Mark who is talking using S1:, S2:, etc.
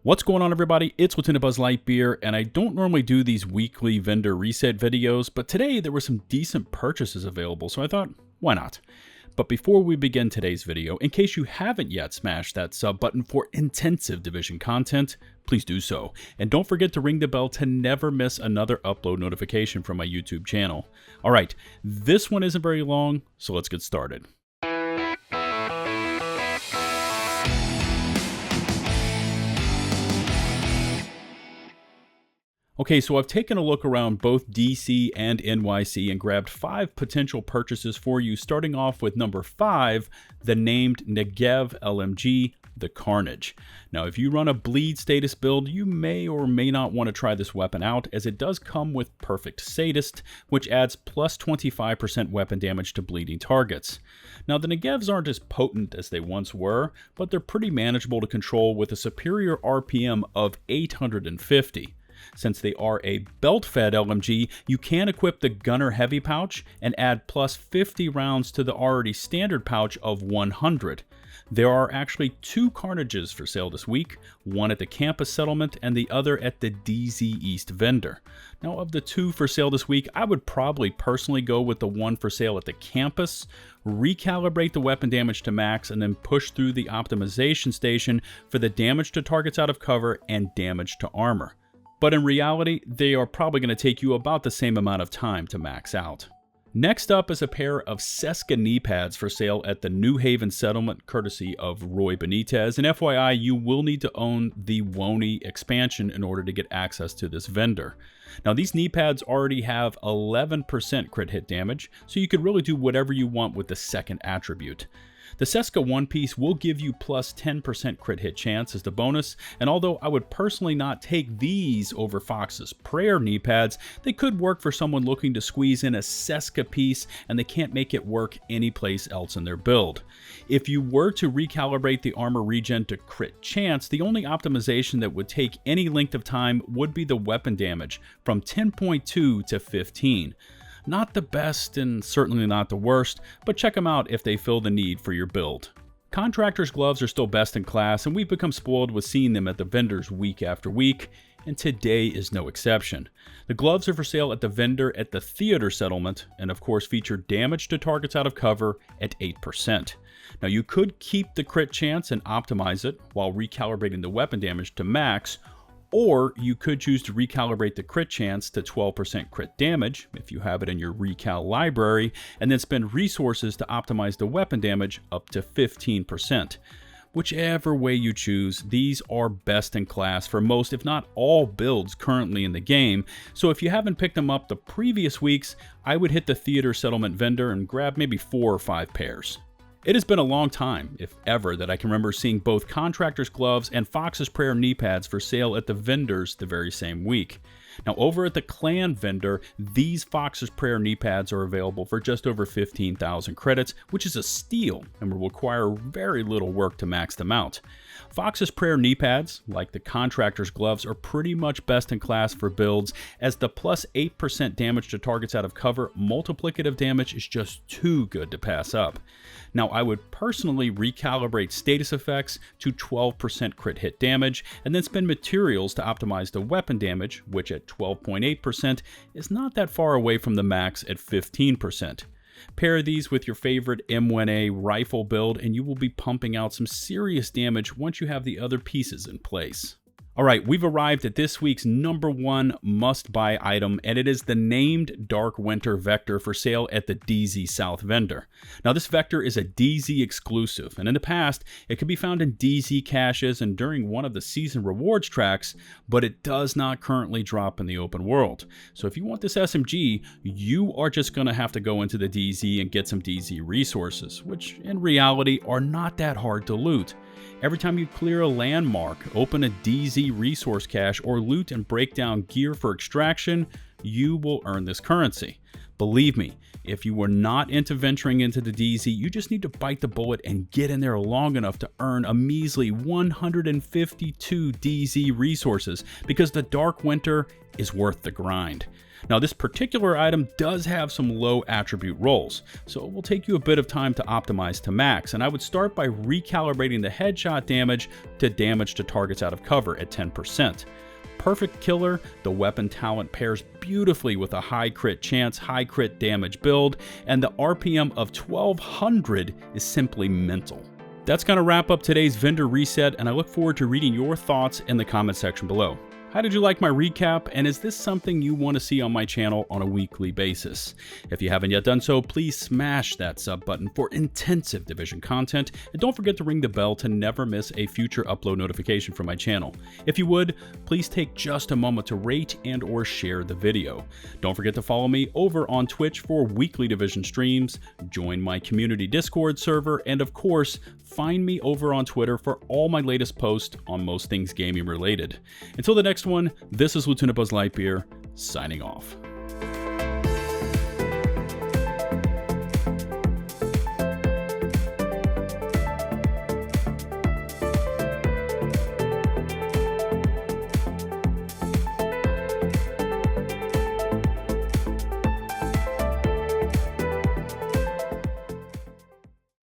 S1: What's going on, everybody? It's Lieutenant Buzz Lightbeer, and I don't normally do these weekly vendor reset videos, but today there were some decent purchases available, so I thought, why not? But before we begin today's video, in case you haven't yet smashed that sub button for intensive Division content, please do so. And don't forget to ring the bell to never miss another upload notification from my YouTube channel. Alright, this one isn't very long, so let's get started. Okay, so I've taken a look around both DC and NYC and grabbed 5 potential purchases for you, starting off with number 5, the named Negev LMG, the Carnage. Now, if you run a bleed status build, you may or may not want to try this weapon out, as it does come with Perfect Sadist, which adds plus 25% weapon damage to bleeding targets. Now, the Negevs aren't as potent as they once were, but they're pretty manageable to control with a superior RPM of 850. Since they are a belt-fed LMG, you can equip the Gunner Heavy pouch and add plus 50 rounds to the already standard pouch of 100. There are actually 2 Carnages for sale this week, one at the campus settlement and the other at the DZ East vendor. Now, of the 2 for sale this week, I would probably personally go with the one for sale at the campus, recalibrate the weapon damage to max, and then push through the optimization station for the damage to targets out of cover and damage to armor. But in reality, they are probably going to take you about the same amount of time to max out. Next up is a pair of Seska knee pads for sale at the New Haven settlement, courtesy of Roy Benitez. And FYI, you will need to own the WONI expansion in order to get access to this vendor. Now, these knee pads already have 11% crit hit damage, so you could really do whatever you want with the second attribute. The Seska one piece will give you plus 10% crit hit chance as the bonus, and although I would personally not take these over Fox's Prayer knee pads, they could work for someone looking to squeeze in a Seska piece and they can't make it work anyplace else in their build. If you were to recalibrate the armor regen to crit chance, the only optimization that would take any length of time would be the weapon damage from 10.2 to 15. Not the best and certainly not the worst, but check them out if they fill the need for your build. Contractor's gloves are still best in class, and we've become spoiled with seeing them at the vendors week after week, and today is no exception. The gloves are for sale at the vendor at the theater settlement, and of course feature damage to targets out of cover at 8%. Now, you could keep the crit chance and optimize it while recalibrating the weapon damage to max, or you could choose to recalibrate the crit chance to 12% crit damage, if you have it in your recal library, and then spend resources to optimize the weapon damage up to 15%. Whichever way you choose, these are best in class for most, if not all, builds currently in the game, so if you haven't picked them up the previous weeks, I would hit the theater settlement vendor and grab maybe 4 or 5 pairs. It has been a long time, if ever, that I can remember seeing both Contractor's gloves and Fox's Prayer knee pads for sale at the vendors the very same week. Now, over at the Clan vendor, these Fox's Prayer knee pads are available for just over 15,000 credits, which is a steal and will require very little work to max them out. Fox's Prayer knee pads, like the Contractor's gloves, are pretty much best in class for builds, as the plus 8% damage to targets out of cover multiplicative damage is just too good to pass up. Now, I would personally recalibrate status effects to 12% crit hit damage, and then spend materials to optimize the weapon damage, which at 12.8% is not that far away from the max at 15%. Pair these with your favorite M1A rifle build, and you will be pumping out some serious damage once you have the other pieces in place. Alright, we've arrived at this week's number 1 must-buy item, and it is the named Dark Winter Vector for sale at the DZ South vendor. Now, this Vector is a DZ exclusive, and in the past, it could be found in DZ caches and during one of the season rewards tracks, but it does not currently drop in the open world. So if you want this SMG, you are just going to have to go into the DZ and get some DZ resources, which in reality are not that hard to loot. Every time you clear a landmark, open a DZ resource cache, or loot and break down gear for extraction, you will earn this currency. Believe me, if you were not into venturing into the DZ, you just need to bite the bullet and get in there long enough to earn a measly 152 DZ resources, because the Dark Winter is worth the grind. Now, this particular item does have some low attribute rolls, so it will take you a bit of time to optimize to max, and I would start by recalibrating the headshot damage to damage to targets out of cover at 10%. Perfect killer, the weapon talent pairs beautifully with a high crit chance, high crit damage build, and the RPM of 1200 is simply mental. That's going to wrap up today's vendor reset, and I look forward to reading your thoughts in the comment section below. How did you like my recap, and is this something you want to see on my channel on a weekly basis? If you haven't yet done so, please smash that sub button for intensive Division content, and don't forget to ring the bell to never miss a future upload notification from my channel. If you would, please take just a moment to rate and or share the video. Don't forget to follow me over on Twitch for weekly Division streams, join my community Discord server, and of course, find me over on Twitter for all my latest posts on most things gaming related. Until the next one, this is Lieutenant Buzz Lightyear, signing off.